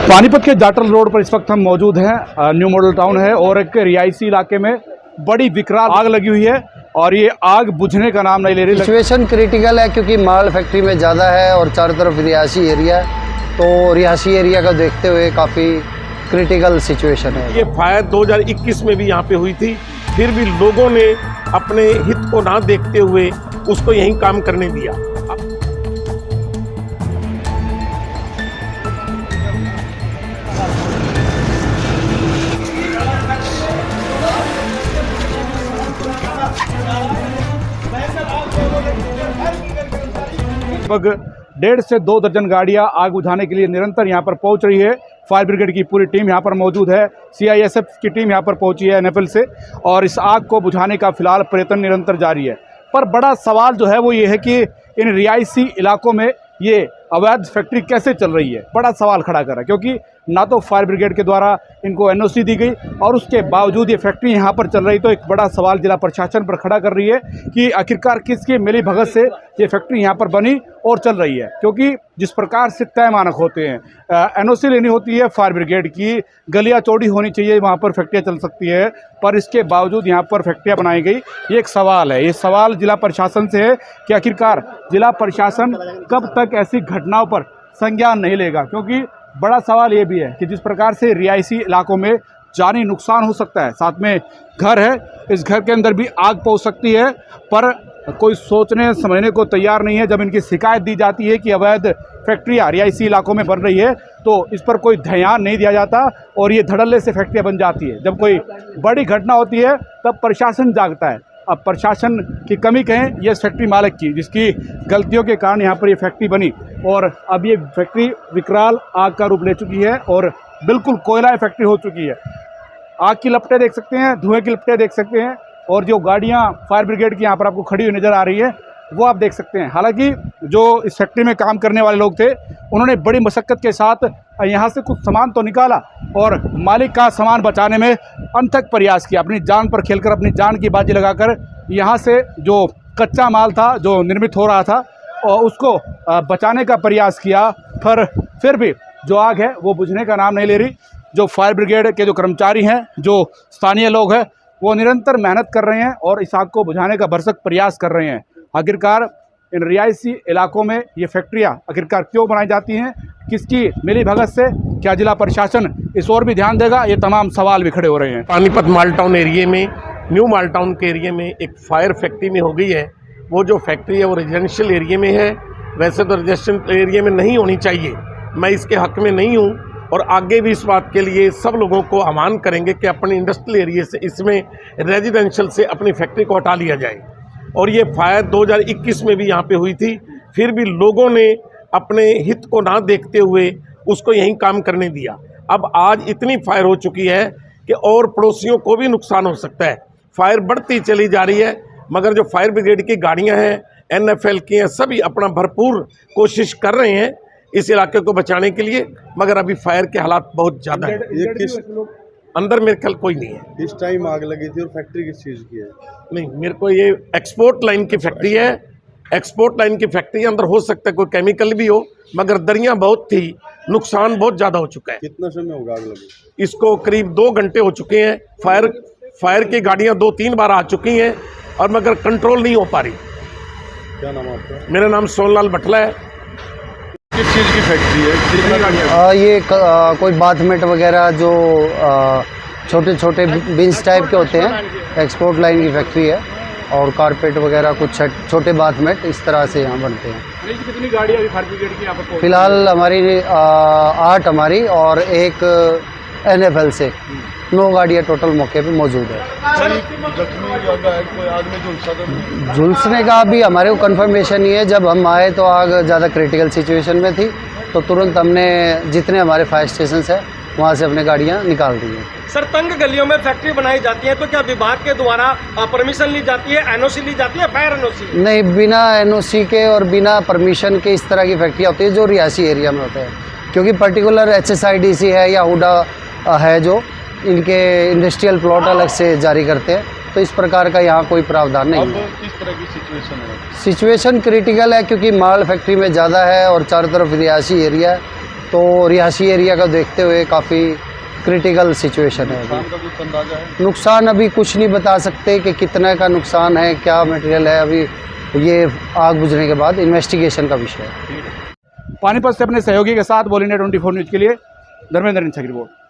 पानीपत के जाटल रोड पर इस वक्त हम मौजूद हैं। न्यू मॉडल टाउन है और एक रिहायशी इलाके में बड़ी विकराल आग लगी हुई है और ये आग बुझने का नाम नहीं ले रही। सिचुएशन क्रिटिकल है क्योंकि माल फैक्ट्री में ज़्यादा है और चारों तरफ रिहायशी एरिया है, तो रिहायशी एरिया का देखते हुए काफ़ी क्रिटिकल सिचुएशन है। ये फायर 2021 में भी यहाँ पे हुई थी, फिर भी लोगों ने अपने हित को ना देखते हुए उसको यहीं काम करने दिया। लगभग 1.5 से 2 दर्जन गाड़ियां आग बुझाने के लिए निरंतर यहां पर पहुंच रही है। फायर ब्रिगेड की पूरी टीम यहां पर मौजूद है। CISF की टीम यहां पर पहुंची है NFL से, और इस आग को बुझाने का फिलहाल प्रयत्न निरंतर जारी है। पर बड़ा सवाल जो है वो ये है कि इन रिहायशी इलाकों में ये अवैध फैक्ट्री कैसे चल रही है, बड़ा सवाल खड़ा कर रहा है। क्योंकि ना तो फायर ब्रिगेड के द्वारा इनको NOC दी गई और उसके बावजूद ये फैक्ट्री यहाँ पर चल रही, तो एक बड़ा सवाल जिला प्रशासन पर खड़ा कर रही है कि आखिरकार किसकी मिली भगत से ये फैक्ट्री यहाँ पर बनी और चल रही है। क्योंकि जिस प्रकार से तय मानक होते हैं, NOC लेनी होती है फायर ब्रिगेड की, गलियाँ चौड़ी होनी चाहिए, वहाँ पर फैक्ट्रियाँ चल सकती है, पर इसके बावजूद यहाँ पर फैक्ट्रियाँ बनाई गई। ये एक सवाल है। ये सवाल जिला प्रशासन से है कि आखिरकार जिला प्रशासन कब तक ऐसी घटनाओं पर संज्ञान नहीं लेगा। क्योंकि बड़ा सवाल ये भी है कि जिस प्रकार से रिहायशी इलाकों में जानी नुकसान हो सकता है, साथ में घर है, इस घर के अंदर भी आग पहुंच सकती है, पर कोई सोचने समझने को तैयार नहीं है। जब इनकी शिकायत दी जाती है कि अवैध फैक्ट्रियाँ रिहायशी इलाकों में बन रही है, तो इस पर कोई ध्यान नहीं दिया जाता और ये धड़ल्ले से फैक्ट्रियाँ बन जाती है। जब कोई बड़ी घटना होती है तब प्रशासन जागता है। अब प्रशासन की कमी कहें ये फैक्ट्री मालिक की, जिसकी गलतियों के कारण यहाँ पर ये फैक्ट्री बनी, और अब ये फैक्ट्री विकराल आग का रूप ले चुकी है और बिल्कुल कोयला फैक्ट्री हो चुकी है। आग की लपटें देख सकते हैं, धुएं की लपटें देख सकते हैं, और जो गाड़ियाँ फायर ब्रिगेड की यहाँ पर आपको खड़ी हुई नज़र आ रही है वो आप देख सकते हैं। हालांकि जो इस फैक्ट्री में काम करने वाले लोग थे, उन्होंने बड़ी मशक्क़त के साथ यहाँ से कुछ सामान तो निकाला और मालिक का सामान बचाने में अनथक प्रयास किया। अपनी जान पर खेलकर, अपनी जान की बाजी लगाकर यहाँ से जो कच्चा माल था जो निर्मित हो रहा था और उसको बचाने का प्रयास किया, पर फिर भी जो आग है वो बुझने का नाम नहीं ले रही। जो फायर ब्रिगेड के जो कर्मचारी हैं, जो स्थानीय लोग हैं, वो निरंतर मेहनत कर रहे हैं और इस आग को बुझाने का भरसक प्रयास कर रहे हैं। आखिरकार इन रिहायशी इलाकों में ये फैक्ट्रियाँ आखिरकार क्यों बनाई जाती हैं, किसकी मिली भगत से, क्या जिला प्रशासन इस ओर भी ध्यान देगा, ये तमाम सवाल भी खड़े हो रहे हैं। पानीपत माल टाउन एरिया में, न्यू माल टाउन के एरिया में एक फायर फैक्ट्री में हो गई है। वो जो फैक्ट्री है वो रेजिडेंशियल एरिया में है। वैसे तो रेजिडेंशियल एरिया में नहीं होनी चाहिए, मैं इसके हक में नहीं हूँ, और आगे भी इस बात के लिए सब लोगों को आह्वान करेंगे कि अपने इंडस्ट्रियल एरिया से इसमें रेजिडेंशियल से अपनी फैक्ट्री को हटा लिया जाए। और ये फायर 2021 में भी यहाँ पे हुई थी, फिर भी लोगों ने अपने हित को ना देखते हुए उसको यहीं काम करने दिया। अब आज इतनी फायर हो चुकी है कि और पड़ोसियों को भी नुकसान हो सकता है। फायर बढ़ती चली जा रही है, मगर जो फायर ब्रिगेड की गाड़ियाँ हैं, NFL की हैं, सभी अपना भरपूर कोशिश कर रहे हैं इस इलाके को बचाने के लिए, मगर अभी फायर के हालात बहुत ज़्यादा है। ये किस अंदर मेरे ख्याल कोई नहीं है। इस टाइम आग लगी थी और फैक्ट्री किस चीज़ की है? नहीं, मेरे को ये एक्सपोर्ट लाइन की फैक्ट्री है। एक्सपोर्ट लाइन की फैक्ट्री अंदर हो सकता है कोई केमिकल भी हो, मगर दरियाँ बहुत थी, नुकसान बहुत ज़्यादा हो चुका है। कितना समय होगा आग लगी? इसको करीब 2 घंटे हो चुके हैं। फायर की गाड़ियाँ 2-3 बार आ चुकी हैं और मगर कंट्रोल नहीं हो पा रही। क्या नाम आपका? मेरा नाम सोनलाल भटला है। किस चीज़ की फैक्ट्री है? कितनी गाड़ियाँ? ये कोई बाथमेट वगैरह जो छोटे छोटे बिन्स टाइप के होते हैं, एक्सपोर्ट लाइन की फैक्ट्री है, और कारपेट वगैरह कुछ छोटे बाथमेट इस तरह से यहाँ बनते हैं। कितनी गाड़ियाँ फायर ब्रिगेड की यहाँ पर? फिलहाल हमारी 8 हमारी और एक NFL से 9 गाड़ियाँ टोटल मौके पे मौजूद है। झुलसने का अभी हमारे को कंफर्मेशन नहीं है। जब हम आए तो आग ज़्यादा क्रिटिकल सिचुएशन में थी, तो तुरंत हमने जितने हमारे फायर स्टेशन है वहाँ से अपने गाड़ियाँ निकाल दी हैं। सर, तंग गलियों में फैक्ट्री बनाई जाती है तो क्या विभाग के द्वारा परमिशन ली जाती है, NOC ली जाती है, फायर NOC? नहीं, बिना NOC के और बिना परमिशन के इस तरह की फैक्ट्रियाँ होती है जो रिहायशी एरिया में होते हैं। क्योंकि पर्टिकुलर HSIDC है या हुडा है जो इनके इंडस्ट्रियल प्लॉट अलग से जारी करते हैं, तो इस प्रकार का यहाँ कोई प्रावधान नहीं है। किस तरह की सिचुएशन है? सिचुएशन क्रिटिकल है क्योंकि माल फैक्ट्री में ज़्यादा है और चारों तरफ रिहायशी एरिया है, तो रिहायशी एरिया का देखते हुए काफ़ी क्रिटिकल सिचुएशन है अभी। नुकसान का कुछ अंदाजा है? नुकसान अभी कुछ नहीं बता सकते कि कितना का नुकसान है, क्या मटेरियल है, अभी ये आग बुझने के बाद इन्वेस्टिगेशन का विषय है। पानीपत से अपने सहयोगी के साथ बोल इंडिया 24 न्यूज़ के लिए धर्मेंद्र इंसा की रिपोर्ट।